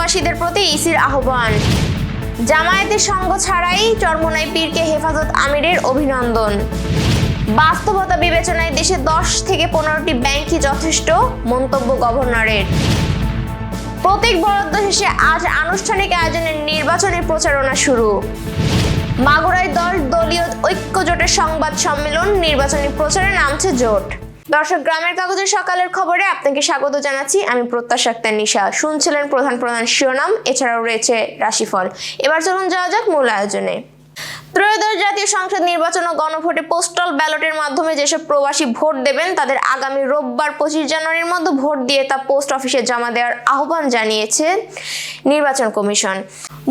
প্রবাসীদের প্রতি ইসির আহ্বান। জামায়াতের সঙ্গ ছাড়াই চরমোনাই পীরকে হেফাজত আমিরের অভিনন্দন। বাস্তবতা বিবেচনায় দেশে 10 থেকে 15টি ব্যাংকই যথেষ্ট, মন্তব্য গভর্নরের। প্রতীক বরাদ্দ শেষে আজ আনুষ্ঠানিক আয়োজনের নির্বাচনী প্রচারণা শুরু। মাগুরায় দলীয় ঐক্য জোটের সংবাদ সম্মেলন, নির্বাচনী প্রচারে নামছে জোট। দর্শক, গ্রামের কাগজের সকালের খবরে আপনাকে স্বাগত জানাচ্ছি। আমি প্রত্যাশা আক্তার নিশা। শুনছিলেন প্রধান শিরোনাম, এছাড়াও রয়েছে রাশিফল। এবার চলুন যাওয়া যাক মূল আয়োজনে। ত্রয়োদশ জাতীয় সংসদ নির্বাচন ও গণভোটে পোস্টাল ব্যালটের মাধ্যমে যেসব প্রবাসী ভোট দেবেন তাদের আগামী রোববার 25 জানুয়ারির মধ্যে ভোট দিয়ে তা পোস্ট অফিসে জমা দেওয়ার আহ্বান জানিয়েছে নির্বাচন কমিশন।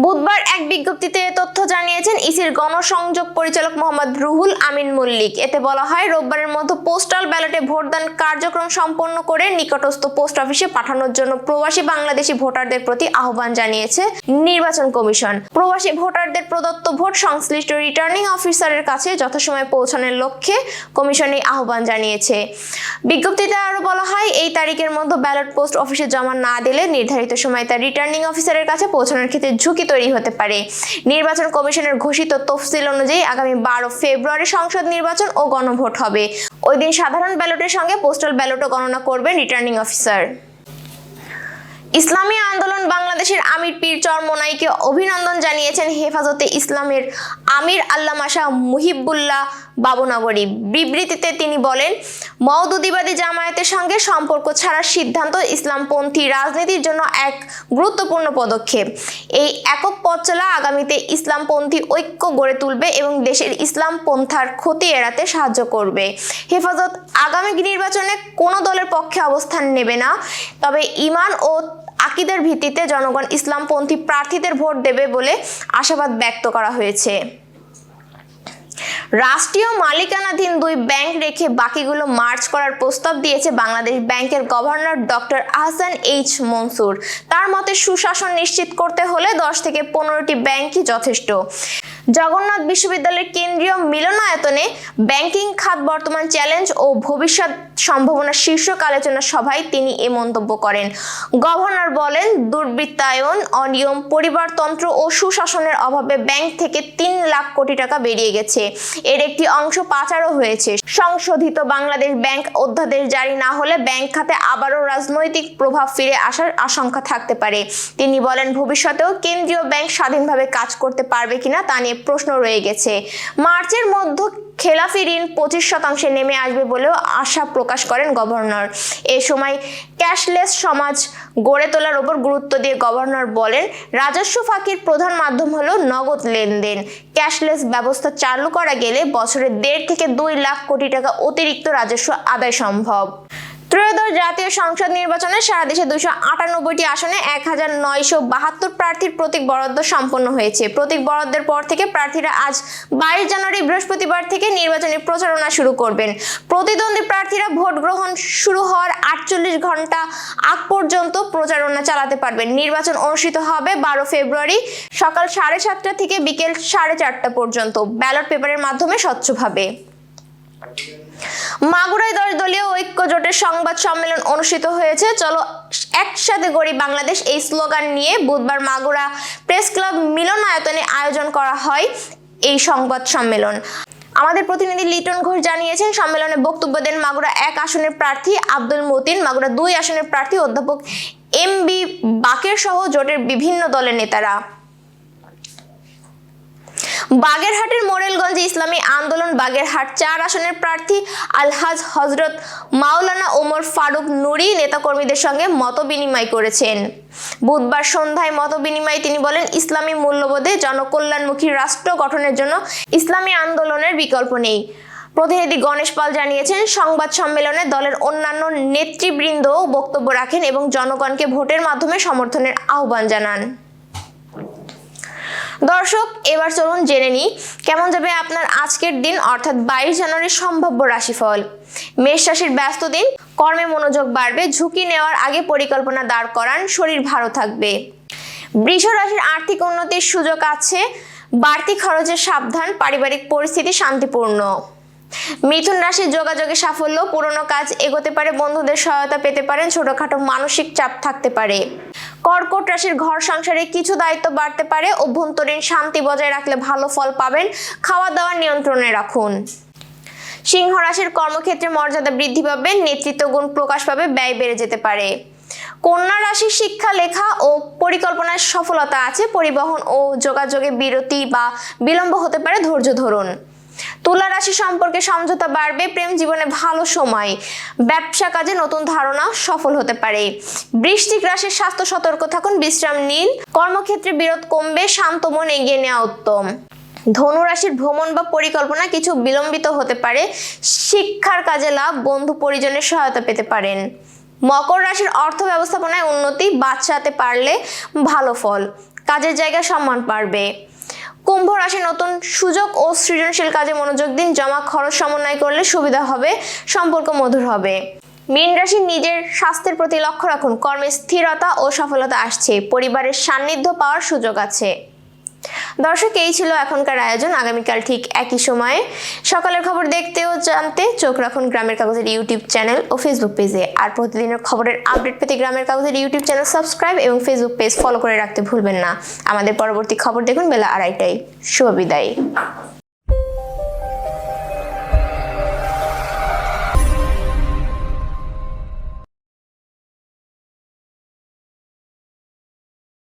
বুধবার এক বিজ্ঞপ্তিতে তথ্য জানিয়েছেন ইসির গণসংযোগ পরিচালক মোহাম্মদ রুহুল আমিন মল্লিক। এতে বলা হয়, রোববারের মধ্যে পোস্টাল ব্যালটে ভোটদান কার্যক্রম সম্পন্ন করে নিকটস্থ পোস্ট অফিসে পাঠানোর জন্য প্রবাসী বাংলাদেশি ভোটারদের প্রতি আহ্বান জানিয়েছে নির্বাচন কমিশন। প্রবাসী ভোটারদের প্রদত্ত ভোট সংশ্লিষ্ট রিটার্নিং অফিসারের কাছে যথাসময়ে পৌঁছানোর লক্ষ্যে কমিশন এই আহ্বান জানিয়েছে। বিজ্ঞপ্তিতে আরো বলা হয়, এই তারিখের মধ্যে ব্যালট পোস্ট অফিসে জমা না দিলে নির্ধারিত সময় তা রিটার্নিং অফিসারের কাছে পৌঁছানোর ক্ষেত্রে ঝুঁকি তৈরি হতে পারে। নির্বাচন কমিশনের ঘোষিত তফসিল অনুযায়ী আগামী 12 ফেব্রুয়ারি সংসদ নির্বাচন ও গণভোট হবে। ওই দিন সাধারণ ব্যালটের সঙ্গে পোস্টাল ব্যালটও গণনা করবেন রিটার্নিং অফিসার। ইসলামী আন্দোলন বাংলাদেশের আমির পীর চরমোনাইকে অভিনন্দন জানিয়েছেন হেফাজতে ইসলামের আমির আল্লামা শাহ মুহিবুল্লাহ বাবুনগরী। বিবৃতিতে তিনি বলেন, মওদুদিবাদী জামায়াতের সঙ্গে সম্পর্ক ছাড়ার সিদ্ধান্ত ইসলামপন্থী রাজনীতির জন্য এক গুরুত্বপূর্ণ পদক্ষেপ। এই একক পথ চলা আগামীতে ইসলামপন্থী ঐক্য গড়ে তুলবে এবং দেশের ইসলাম পন্থার ক্ষতি এড়াতে সাহায্য করবে। হেফাজত আগামী নির্বাচনে কোনো দলের পক্ষে অবস্থান নেবে না, তবে ঈমান ও আকীদার ভিত্তিতে জনগণ ইসলামপন্থী প্রার্থীদের ভোট দেবে বলে আশাবাদ ব্যক্ত করা হয়েছে। রাষ্ট্রীয় মালিকানাধীন 2 ব্যাংক রেখে বাকিগুলো মার্জ করার প্রস্তাব দিয়েছে বাংলাদেশ ব্যাংকের governor doctor Ahsan H Mansur. তার মতে, সুশাসন নিশ্চিত করতে হলে 10 থেকে 15টি ব্যাংকই যথেষ্ট। জগন্নাথ বিশ্ববিদ্যালয়ের কেন্দ্রীয় মিলনায়তনে ব্যাংকিং খাত বর্তমান চ্যালেঞ্জ ও ভবিষ্যৎ সম্ভাবনা শীর্ষক আলোচনা সভায় তিনি এ মন্তব্য করেন। গভর্নর বলেন, দুর্বৃত্তায়ন, অনিয়ম, পরিবারতন্ত্র ও সুশাসনের অভাবে ব্যাংক থেকে 3 লাখ কোটি টাকা বেরিয়ে গেছে। এর একটি অংশ পাচারও হয়েছে। সংশোধিত বাংলাদেশ ব্যাংক অধ্যাদেশ জারি না হলে ব্যাংক খাতে আবারও রাজনৈতিক প্রভাব ফিরে আসার আশঙ্কা থাকতে পারে। তিনি বলেন, ভবিষ্যতেও কেন্দ্রীয় ব্যাংক স্বাধীনভাবে কাজ করতে পারবে কিনা তা নিয়ে প্রশ্ন রয়ে গেছে। মার্চের মধ্যে খেলাফি ঋণ 25% নেমে আসবে বলেও আশা প্রকাশ করেন গভর্নর। এ সময় ক্যাশলেস সমাজ গড়ে তোলার উপর গুরুত্ব দিয়ে গভর্নর বলেন, রাজস্ব ফাঁকির প্রধান মাধ্যম হলো নগদ লেনদেন। ক্যাশলেস ব্যবস্থা চালু করা গেলে বছরে 1.5 থেকে 2 লাখ কোটি টাকা অতিরিক্ত রাজস্ব আদায় সম্ভব। ত্রয়োদশ জাতীয় সংসদ নির্বাচনে সারা দেশে 298টি আসনে 1972 প্রার্থীর প্রতীক বরাদ্দ সম্পন্ন হয়েছে। প্রতীক বরাদ্দের পর থেকে প্রার্থীরা আজ 22 জানুয়ারি বৃহস্পতিবার থেকে নির্বাচনী প্রচারণা শুরু করবেন। প্রতিদ্বন্দ্বী প্রার্থীরা ভোট গ্রহণ শুরু হওয়ার 48 ঘন্টা আগ পর্যন্ত প্রচারণা চালাতে পারবেন। নির্বাচন অনুষ্ঠিত হবে 12 ফেব্রুয়ারি সকাল 7:30 থেকে বিকেল 4:30 পর্যন্ত ব্যালট পেপারের মাধ্যমে স্বচ্ছভাবে। মাগুরায় 10 দলীয় ঐক্য জোটের সংবাদ সম্মেলন অনুষ্ঠিত হয়েছে। চলো একসাথে গড়ি বাংলাদেশ এই স্লোগান নিয়ে বুধবার মাগুরা প্রেস ক্লাব মিলনায়তনে আয়োজন করা হয় এই সংবাদ সম্মেলন। আমাদের প্রতিনিধি লিটন ঘোষ জানিয়েছেন, সম্মেলনে বক্তব্য দেন মাগুরা 1 আসনের প্রার্থী আব্দুল মতিন, মাগুরা 2 আসনের প্রার্থী অধ্যাপক MB বাকের সহ জোটের বিভিন্ন দলের নেতারা। বাগেরহাটের মোরেলগঞ্জে ইসলামী আন্দোলন বাগেরহাট 4 আসনের প্রার্থী আলহাজ হযরত মাওলানা ওমর ফারুক নুরি নেতাকর্মীদের সঙ্গে মতবিনিময় করেছেন। বুধবার সন্ধ্যায় মতবিনিময়ে তিনি বলেন, ইসলামী মূল্যবোধে জনকল্যাণমুখী রাষ্ট্র গঠনের জন্য ইসলামী আন্দোলনের বিকল্প নেই। প্রতিনিধি গণেশ পাল জানিয়েছেন, সংবাদ সম্মেলনে দলের অন্যান্য নেতৃবৃন্দও বক্তব্য রাখেন এবং জনগণকে ভোটের মাধ্যমে সমর্থনের আহ্বান জানান। দর্শক, এবার চলুন জেনে নিই কেমন যাবে আপনার আজকের দিন অর্থাৎ 22 জানুয়ারির সম্ভাব্য রাশিফল। মেষ রাশির ব্যস্ত দিন, কর্মে মনোযোগ বাড়বে, ঝুঁকি নেওয়ার আগে পরিকল্পনা দাঁড় করান, শরীর ভালো থাকবে। বৃষ রাশির আর্থিক উন্নতির সুযোগ আছে, বাড়তি খরচে সাবধান, পারিবারিক পরিস্থিতি শান্তিপূর্ণ। মিথুন রাশির যোগাযোগে সাফল্য, পুরনো কাজ এগোতে পারে, বন্ধুদের সহায়তা পেতে পারেন, ছোটখাটো মানসিক চাপ থাকতে পারে। কর্কট রাশির ঘর সংসারে কিছু দায়িত্ব বাড়তে পারে, অভ্যন্তরীণ শান্তি বজায় রাখলে ভালো ফল পাবেন, খাওয়া দাওয়া নিয়ন্ত্রণে রাখুন। সিংহ রাশির কর্মক্ষেত্রে মর্যাদা বৃদ্ধি পাবে, নেতৃত্ব গুণ প্রকাশ পাবে, ব্যয় বেড়ে যেতে পারে। কন্যা রাশির শিক্ষা, লেখা ও পরিকল্পনায় সফলতা আছে, পরিবহন ও যোগাযোগে বিরতি বা বিলম্ব হতে পারে, ধৈর্য ধরুন। তুলা রাশি সম্পর্কে সমঝোতা বাড়বে, প্রেম জীবনে ভালো সময়, ব্যবসা কাজে নতুন ধারণা সফল হতে পারে। বৃশ্চিক রাশির স্বাস্থ্য সতর্ক থাকুন, বিশ্রাম নিন, কর্মক্ষেত্রে বিরোধ কমবে, শান্ত মন এগিয়ে নেওয়া উত্তম। ধনু রাশির ভ্রমণ বা পরিকল্পনা কিছু বিলম্বিত হতে পারে, শিক্ষার কাজে লাভ, বন্ধু পরিজনের সহায়তা পেতে পারেন। মকর রাশির অর্থ ব্যবস্থাপনায় উন্নতি, বাঁচাতে পারলে ভালো ফল, কাজের জায়গায় সম্মান বাড়বে। কুম্ভ রাশি নতুন সুযোগ ও সৃজনশীল কাজে মনোযোগ দিন, জমা খরচ সমন্বয় করলে সুবিধা হবে, সম্পর্ক মধুর হবে। মীন রাশি নিজের স্বাস্থ্যের প্রতি লক্ষ্য রাখুন, কর্মে স্থিরতা ও সফলতা আসছে, পরিবারের সান্নিধ্য পাওয়ার সুযোগ আছে। দর্শক, এই ছিল এখনকার আয়োজন। আগামীকাল ঠিক একই সময়ে সকালের খবর দেখতে ও জানতে চোখ রাখুন গ্রামের কাগজের ইউটিউব চ্যানেল ও ফেসবুক পেজে। আর প্রতিদিনের খবরের আপডেট পেতে গ্রামের কাগজের ইউটিউব চ্যানেল সাবস্ক্রাইব এবং ফেসবুক পেজ ফলো করে রাখতে ভুলবেন না। আমাদের পরবর্তী খবর দেখুন বেলা 2:30টায়। শুভ বিদায়।